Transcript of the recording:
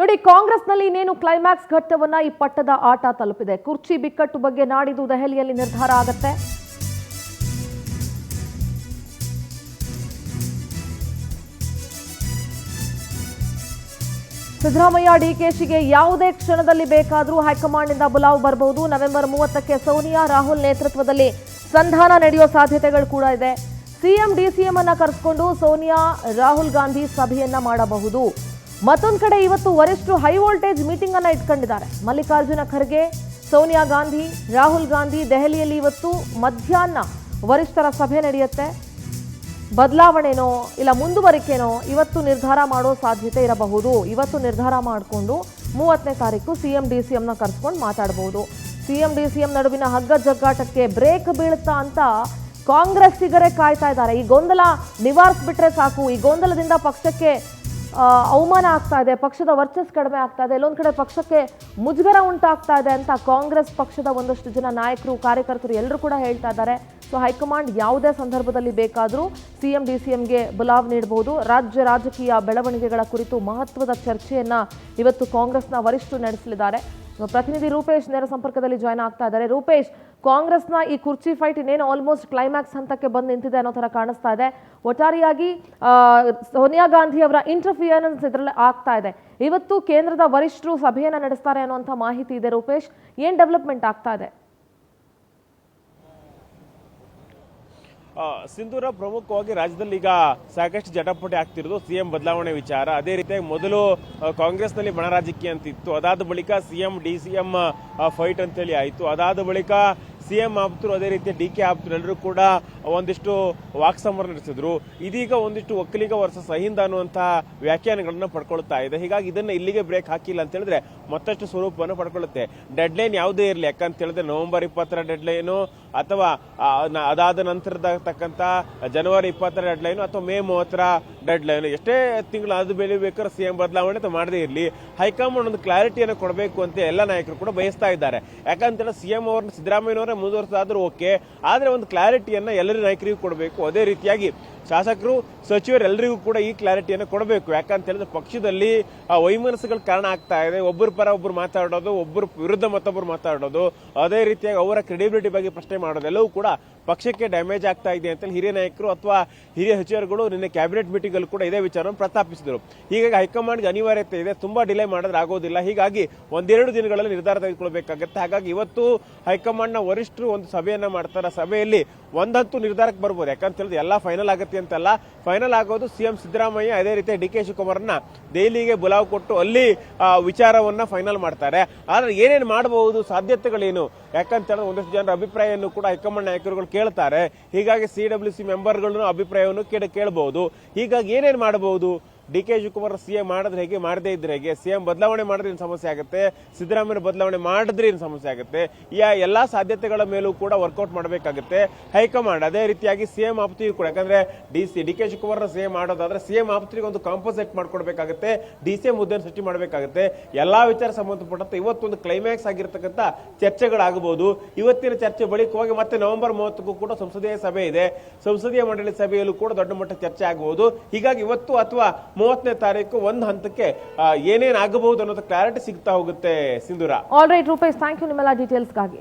ನೋಡಿ, ಕಾಂಗ್ರೆಸ್ನಲ್ಲಿ ಇನ್ನೇನು ಕ್ಲೈಮ್ಯಾಕ್ಸ್ ಘಟ್ಟವನ್ನ ಈ ಪಟ್ಟದ ಆಟ ತಲುಪಿದೆ. ಕುರ್ಚಿ ಬಿಕ್ಕಟ್ಟು ಬಗ್ಗೆ ನಾಡಿದ್ದು ದೆಹಲಿಯಲ್ಲಿ ನಿರ್ಧಾರ ಆಗುತ್ತೆ. ಸಿದ್ದರಾಮಯ್ಯ ಡಿಕೆಶಿಗೆ ಯಾವುದೇ ಕ್ಷಣದಲ್ಲಿ ಬೇಕಾದರೂ ಹೈಕಮಾಂಡ್ನಿಂದ ಬುಲಾವ್ ಬರಬಹುದು. ನವೆಂಬರ್ 30ಕ್ಕೆ ಸೋನಿಯಾ ರಾಹುಲ್ ನೇತೃತ್ವದಲ್ಲಿ ಸಂಧಾನ ನಡೆಯುವ ಸಾಧ್ಯತೆಗಳು ಕೂಡ ಇದೆ. ಸಿಎಂ ಡಿಸಿಎಂ ಅನ್ನ ಕರೆಸಿಕೊಂಡು ಸೋನಿಯಾ ರಾಹುಲ್ ಗಾಂಧಿ ಸಭೆಯನ್ನ ಮಾಡಬಹುದು. ಮತ್ತೊಂದು ಕಡೆ ಇವತ್ತು ವರಿಷ್ಠರು ಹೈ ವೋಲ್ಟೇಜ್ ಮೀಟಿಂಗ್ ಅನ್ನ ಇಟ್ಕೊಂಡಿದ್ದಾರೆ. ಮಲ್ಲಿಕಾರ್ಜುನ ಖರ್ಗೆ, ಸೋನಿಯಾ ಗಾಂಧಿ, ರಾಹುಲ್ ಗಾಂಧಿ ದೆಹಲಿಯಲ್ಲಿ ಇವತ್ತು ಮಧ್ಯಾಹ್ನ ವರಿಷ್ಠರ ಸಭೆ ನಡೆಯುತ್ತೆ. ಬದಲಾವಣೆನೋ ಇಲ್ಲ ಮುಂದುವರಿಕೆನೋ ಇವತ್ತು ನಿರ್ಧಾರ ಮಾಡೋ ಸಾಧ್ಯತೆ ಇರಬಹುದು. ಇವತ್ತು ನಿರ್ಧಾರ ಮಾಡಿಕೊಂಡು 30ನೇ ತಾರೀಕು ಸಿಎಂ ಡಿಸಿಎಂನ ಕರೆಸ್ಕೊಂಡು ಮಾತಾಡಬಹುದು. ಸಿಎಂ ಡಿಸಿಎಂ ನಡುವಿನ ಹಗ್ಗ ಜಗ್ಗಾಟಕ್ಕೆ ಬ್ರೇಕ್ ಬೀಳುತ್ತಾ ಅಂತ ಕಾಂಗ್ರೆಸ್ಸಿಗರೇ ಕಾಯ್ತಾ ಇದ್ದಾರೆ. ಈ ಗೊಂದಲ ನಿವಾರಿಸ್ಬಿಟ್ರೆ ಸಾಕು. ಈ ಗೊಂದಲದಿಂದ ಪಕ್ಷಕ್ಕೆ ಅವಮಾನ ಆಗ್ತಾ ಇದೆ, ಪಕ್ಷದ ವರ್ಚಸ್ ಕಡಿಮೆ ಆಗ್ತಾ ಇದೆ, ಎಲ್ಲೊಂದು ಕಡೆ ಪಕ್ಷಕ್ಕೆ ಮುಜುಗರ ಉಂಟಾಗ್ತಾ ಇದೆ ಅಂತ ಕಾಂಗ್ರೆಸ್ ಪಕ್ಷದ ಒಂದಷ್ಟು ಜನ ನಾಯಕರು, ಕಾರ್ಯಕರ್ತರು ಎಲ್ಲರೂ ಕೂಡ ಹೇಳ್ತಾ ಇದ್ದಾರೆ. ಸೊ ಹೈಕಮಾಂಡ್ ಯಾವುದೇ ಸಂದರ್ಭದಲ್ಲಿ ಬೇಕಾದರೂ ಸಿಎಂ ಡಿಸಿಎಂಗೆ ಬುಲಾವ್ ನೀಡಬಹುದು. ರಾಜ್ಯ ರಾಜಕೀಯ ಬೆಳವಣಿಗೆಗಳ ಕುರಿತು ಮಹತ್ವದ ಚರ್ಚೆಯನ್ನ ಇವತ್ತು ಕಾಂಗ್ರೆಸ್ನ ವರಿಷ್ಠರು ನಡೆಸಲಿದ್ದಾರೆ. ಪ್ರತಿನಿಧಿ ರೂಪೇಶ್ ನೇರ ಸಂಪರ್ಕದಲ್ಲಿ ಜಾಯ್ನ್ ಆಗ್ತಾ ಇದ್ದಾರೆ. ರೂಪೇಶ್, ಕಾಂಗ್ರೆಸ್ನ ಈ ಕುರ್ಚಿ ಫೈಟ್ ಇನ್ನೇನು ಆಲ್ಮೋಸ್ಟ್ ಕ್ಲೈಮ್ಯಾಕ್ಸ್ ಹಂತಕ್ಕೆ ಬಂದು ನಿಂತಿದೆ ಅನ್ನೋ ಥರ ಕಾಣಿಸ್ತಾ ಇದೆ. ಒಟ್ಟಾರೆಯಾಗಿ ಸೋನಿಯಾ ಗಾಂಧಿ ಅವರ ಇಂಟರ್ಫಿಯರೆನ್ಸ್ ಇದರಲ್ಲಿ ಆಗ್ತಾ ಇದೆ. ಇವತ್ತು ಕೇಂದ್ರದ ವರಿಷ್ಠರು ಸಭೆಯನ್ನು ನಡೆಸ್ತಾರೆ ಅನ್ನುವಂಥ ಮಾಹಿತಿ ಇದೆ. ರೂಪೇಶ್, ಏನ್ ಡೆವಲಪ್ಮೆಂಟ್ ಆಗ್ತಾ ಇದೆ? ಸಿಂಧೂರ, ಪ್ರಮುಖವಾಗಿ ರಾಜ್ಯದಲ್ಲಿ ಈಗ ಸಾಕಷ್ಟು ಜಟಾಪಟಿ ಆಗ್ತಿರೋದು ಸಿಎಂ ಬದಲಾವಣೆ ವಿಚಾರ. ಅದೇ ರೀತಿಯಾಗಿ ಮೊದಲು ಕಾಂಗ್ರೆಸ್ನಲ್ಲಿ ಬಣ ರಾಜಕೀಯ ಅಂತಿತ್ತು. ಅದಾದ ಬಳಿಕ ಸಿಎಂ ಡಿಸಿಎಂ ಫೈಟ್ ಅಂತೇಳಿ ಆಯಿತು. ಅದಾದ ಬಳಿಕ ಸಿಎಂ ಆಪ್ತರು, ಅದೇ ರೀತಿ ಡಿಕೆ ಆಪ್ತರು ಎಲ್ಲರೂ ಕೂಡ ಒಂದಿಷ್ಟು ವಾಕ್ಸಮರ ನಡೆಸಿದ್ರು. ಇದೀಗ ಒಂದಿಷ್ಟು ಒಕ್ಕಲಿಗ ವರ್ಸಸ್ ಅಹಿಂದ ಅನ್ನುವಂತಹ ವ್ಯಾಖ್ಯಾನಗಳನ್ನ ಪಡ್ಕೊಳ್ತಾ ಇದೆ. ಹೀಗಾಗಿ ಇದನ್ನ ಇಲ್ಲಿಗೆ ಬ್ರೇಕ್ ಹಾಕಿಲ್ಲ ಅಂತ ಹೇಳಿದ್ರೆ ಮತ್ತಷ್ಟು ಸ್ವರೂಪವನ್ನು ಪಡ್ಕೊಳ್ಳುತ್ತೆ. ಡೆಡ್ ಲೈನ್ ಯಾವುದೇ ಇರಲಿ, ಯಾಕಂತ ಹೇಳಿದ್ರೆ ನವೆಂಬರ್ 20ರ ಡೆಡ್ ಲೈನು ಅಥವಾ ಅದಾದ ನಂತರದಕ್ಕಂತ ಜನವರಿ 20ರ ಡೆಡ್ ಲೈನು ಅಥವಾ ಮೇ 30ರ ಡೆಡ್ ಲೈನು, ಎಷ್ಟೇ ತಿಂಗಳು ಅದು ಬೆಳಿಬೇಕಾದ್ರೆ ಸಿಎಂ ಬದಲಾವಣೆ ಮಾಡದೇ ಇರಲಿ, ಹೈಕಮಾಂಡ್ ಒಂದು ಕ್ಲಾರಿಟಿಯನ್ನು ಕೊಡಬೇಕು ಅಂತ ಎಲ್ಲ ನಾಯಕರು ಕೂಡ ಬಯಸ್ತಾ ಇದ್ದಾರೆ. ಯಾಕಂತೇಳಿ ಸಿಎಂ ಅವ್ರನ್ನ ಸಿದ್ದರಾಮಯ್ಯನವರೇ ಮುಂದುವರೆಸಾದ್ರೂ ಓಕೆ, ಆದ್ರೆ ಒಂದು ಕ್ಲಾರಿಟಿಯನ್ನ ಎಲ್ಲರ ನಾಯಕರಿಗೂ ಕೊಡಬೇಕು. ಅದೇ ರೀತಿಯಾಗಿ ಶಾಸಕರು, ಸಚಿವರೆಲ್ಲರಿಗೂ ಕೂಡ ಈ ಕ್ಲಾರಿಟಿಯನ್ನು ಕೊಡಬೇಕು. ಯಾಕಂತ ಹೇಳಿದ್ರೆ ಪಕ್ಷದಲ್ಲಿ ವೈಮನಸ್ಸುಗಳ ಕಾರಣ ಆಗ್ತಾ ಇದೆ. ಒಬ್ಬರ ಪರ ಒಬ್ಬರು ಮಾತಾಡೋದು, ಒಬ್ಬರು ವಿರುದ್ಧ ಮತ್ತೊಬ್ಬರು ಮಾತಾಡೋದು, ಅದೇ ರೀತಿಯಾಗಿ ಅವರ ಕ್ರೆಡಿಬಿಲಿಟಿ ಬಗ್ಗೆ ಪ್ರಶ್ನೆ ಮಾಡೋದು ಎಲ್ಲವೂ ಕೂಡ ಪಕ್ಷಕ್ಕೆ ಡ್ಯಾಮೇಜ್ ಆಗ್ತಾ ಇದೆ ಅಂತ ಹಿರಿಯ ನಾಯಕರು ಅಥವಾ ಹಿರಿಯ ಸಚಿವರುಗಳು ನಿನ್ನೆ ಕ್ಯಾಬಿನೆಟ್ ಮೀಟಿಂಗ್ ಅಲ್ಲಿ ಕೂಡ ಇದೇ ವಿಚಾರವನ್ನು ಪ್ರಸ್ತಾಪಿಸಿದರು. ಹೀಗಾಗಿ ಹೈಕಮಾಂಡ್ಗೆ ಅನಿವಾರ್ಯತೆ ಇದೆ, ತುಂಬಾ ಡಿಲೇ ಮಾಡಿದ್ರೆ ಆಗೋದಿಲ್ಲ. ಹೀಗಾಗಿ ಒಂದೆರಡು ದಿನಗಳಲ್ಲಿ ನಿರ್ಧಾರ ತೆಗೆದುಕೊಳ್ಬೇಕಾಗುತ್ತೆ. ಹಾಗಾಗಿ ಇವತ್ತು ಹೈಕಮಾಂಡ್ನ ವರಿಷ್ಠರು ಒಂದು ಸಭೆಯನ್ನ ಮಾಡ್ತಾರೆ. ಸಭೆಯಲ್ಲಿ ಒಂದಂತೂ ನಿರ್ಧಾರಕ್ಕೆ ಬರ್ಬೋದು. ಯಾಕಂತ ಹೇಳಿದ್ರೆ ಎಲ್ಲಾ ಫೈನಲ್ ಆಗುತ್ತೆ ಅಂತಲ್ಲ, ಫೈನಲ್ ಆಗೋದು ಸಿಎಂ ಸಿದ್ದರಾಮಯ್ಯ ಅದೇ ರೀತಿ ಡಿ ಕೆ ಶಿವಕುಮಾರ್ನ ದೆಹಲಿಗೆ ಬುಲಾವ್ ಕೊಟ್ಟು ಅಲ್ಲಿ ವಿಚಾರವನ್ನ ಫೈನಲ್ ಮಾಡ್ತಾರೆ. ಆದ್ರೆ ಏನೇನು ಮಾಡಬಹುದು, ಸಾಧ್ಯತೆಗಳೇನು, ಯಾಕಂತ ಹೇಳಿದ್ರೆ ಒಂದಷ್ಟು ಜನರ ಅಭಿಪ್ರಾಯವನ್ನು ಕೂಡ ಹೈಕಮಾಂಡ್ ನಾಯಕರುಗಳು ಕೇಳ್ತಾರೆ. ಹೀಗಾಗಿ ಸಿಡಬ್ಲ್ಯೂಸಿ ಮೆಂಬರ್ಗಳನ್ನು ಅಭಿಪ್ರಾಯವನ್ನು ಕೇಳಬಹುದು. ಹೀಗಾಗಿ ಏನೇನು ಮಾಡಬಹುದು, ಡಿ ಕೆ ಶಿವಕುಮಾರ್ ಸಿಎಂ ಮಾಡಿದ್ರೆ ಹೇಗೆ, ಮಾಡದೇ ಇದ್ರೆ ಹೇಗೆ, ಸಿಎಂ ಬದಲಾವಣೆ ಮಾಡಿದ್ರೆ ಏನು ಸಮಸ್ಯೆ ಆಗುತ್ತೆ, ಸಿದ್ದರಾಮಯ್ಯ ಬದಲಾವಣೆ ಮಾಡಿದ್ರೆ ಏನು ಸಮಸ್ಯೆ ಆಗುತ್ತೆ, ಈ ಎಲ್ಲಾ ಸಾಧ್ಯತೆಗಳ ಮೇಲೂ ಕೂಡ ವರ್ಕೌಟ್ ಮಾಡಬೇಕಾಗುತ್ತೆ ಹೈಕಮಾಂಡ್. ಅದೇ ರೀತಿಯಾಗಿ ಸಿಎಂ ಆಪ್ತಿಗೂ ಕೂಡ, ಯಾಕಂದ್ರೆ ಡಿ ಕೆ ಶಿವಕುಮಾರ್ ಸಿಎಂ ಮಾಡೋದಾದ್ರೆ ಸಿಎಂ ಆಪ್ತಿಗೆ ಒಂದು ಕಾಂಪೋಸೈಟ್ ಮಾಡ್ಕೊಡ್ಬೇಕಾಗುತ್ತೆ, ಡಿಸಿಎಂ ಹುದ್ದೆಯನ್ನು ಸೃಷ್ಟಿ ಮಾಡಬೇಕಾಗುತ್ತೆ. ಎಲ್ಲಾ ವಿಚಾರ ಸಂಬಂಧಪಟ್ಟಂತೆ ಇವತ್ತೊಂದು ಕ್ಲೈಮ್ಯಾಕ್ಸ್ ಆಗಿರ್ತಕ್ಕಂಥ ಚರ್ಚೆಗಳಾಗಬಹುದು. ಇವತ್ತಿನ ಚರ್ಚೆ ಬಳಿಕವಾಗಿ ಮತ್ತೆ ನವೆಂಬರ್ 30ಕ್ಕೂ ಕೂಡ ಸಂಸದೀಯ ಸಭೆ ಇದೆ. ಸಂಸದೀಯ ಮಂಡಳಿ ಸಭೆಯಲ್ಲೂ ಕೂಡ ದೊಡ್ಡ ಮಟ್ಟ ಚರ್ಚೆ ಆಗಬಹುದು. ಹೀಗಾಗಿ ಇವತ್ತು ಅಥವಾ 30ನೇ ತಾರೀಕು ಒಂದು ಹಂತಕ್ಕೆ ಏನೇನಾಗಬಹುದು ಅನ್ನೋದು ಕ್ಲಾರಿಟಿ ಸಿಗ್ತಾ ಹೋಗುತ್ತೆ. Sindhura. All right Rupesh, thank you ನಿಮ್ಮೆಲ್ಲ ಡೀಟೇಲ್ಸ್ಗಾಗಿ.